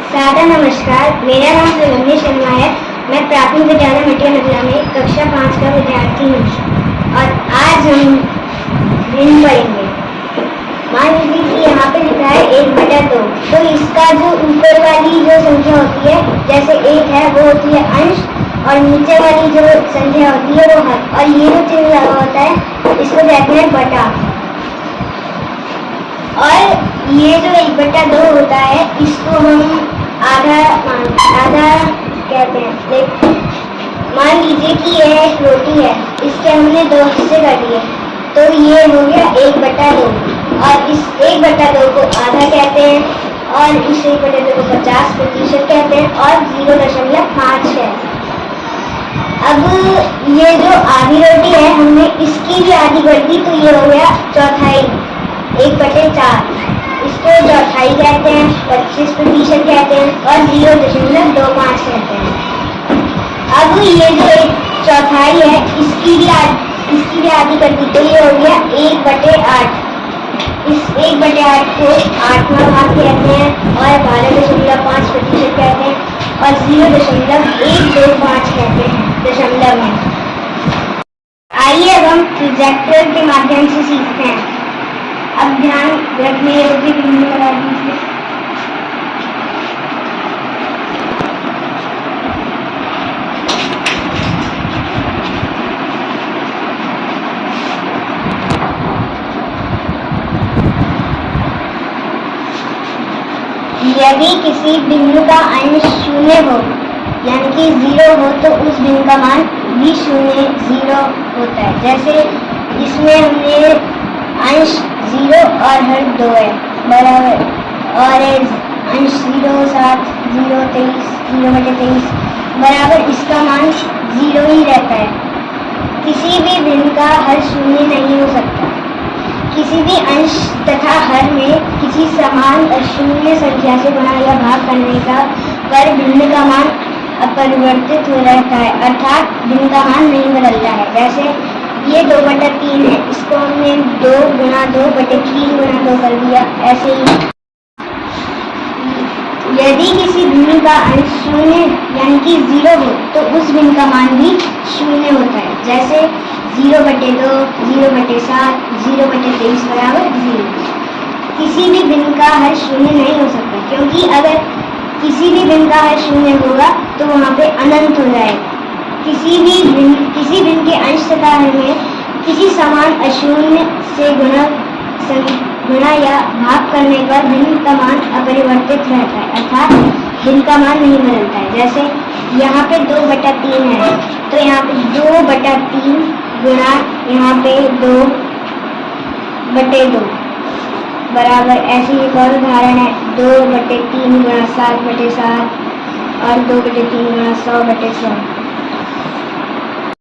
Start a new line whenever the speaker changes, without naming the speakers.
सादा नमस्कार, मेरा नाम सुगंधी शर्मा है। मैं प्राथमिक विद्यालय मटिया नगला में कक्षा 5 का विद्यार्थी हूँ और आज हम भिन्न पढ़ेंगे। मान लीजिए कि यहाँ पे लिखा है 1/2, तो इसका जो ऊपर वाली जो संख्या होती है, जैसे 1 है वो होती है अंश और नीचे वाली जो संख्या होती है वो हर, और ये जो चिन्ह लगा होता है इसको कहते हैं बटा। और ये जो 1/2 होता है इसको हम आधा कहते हैं। मान लीजिए कि यह एक रोटी है, इसके हमने 2 हिस्से कर दिए, तो ये हो गया 1/2 और इस 1/2 को आधा कहते हैं और इस 1/2 को 50% कहते हैं और 0.5 है। अब ये जो आधी रोटी है हमने इसकी भी आधी कर दी, तो ये हो गया चौथाई 1/4। इसको चौथाई कहते हैं, 25% कहते हैं और 0.25 कहते हैं। अब ये जो एक चौथाई है इसकी भी आधी कर दी, तो ये हो गया 1/8। इस 1/8 को 8वां भाग कहते हैं और 12.5% कहते हैं और 0.125 कहते हैं दशमलव में। आइए अब हम प्रोजेक्टर के माध्यम से सीखते हैं। अब ध्यान रखने योग्य बिंदु लगा दीजिए। यदि किसी बिंदु का अंश 0 हो यानी कि 0 हो तो उस बिंदु का मान भी 0 होता है। जैसे इसमें हमने अंश 0 और हर 2 है बराबर, और अंश 0, 7, 0, 23, 0/23 बराबर, इसका मान 0 ही रहता है। किसी भी बिंदु का हर 0 नहीं हो सकता। किसी भी अंश तथा हर में किसी समान अशून्य संख्या से गुणा या भाग करने का पर बिंदु का मान अपरिवर्तित हो रहता है, अर्थात बिंदु का मान नहीं बदलता है। जैसे ये 2/3 है, इसको हमने 2 गुणा 2/3 गुणा 2 कर दिया। ऐसे ही यदि किसी बिंदु का अंश 0 यानी कि 0 हो तो उस बिंदु का मान भी 0 होता है। जैसे 0/2, 0/7, 0/23 बराबर 0। किसी भी बिंदु का हर 0 नहीं हो सकता, क्योंकि अगर किसी भी बिंदु का हर 0 होगा तो वहाँ पे अनंत हो जाएगा। किसी बिंदु के अंश तथा हर में किसी समान अशून्य से गुणा या भाग करने पर बिंदु का मान अपरिवर्तित रहता है, अर्थात बिंदु का मान नहीं बदलता है। जैसे यहाँ पे 2/3 है, तो यहाँ पे 2/3 गुणा यहाँ पे 2/2 बराबर। ऐसे एक और उदाहरण है 2/3 गुणा 7/7 और 2/3 गुणा 100/100।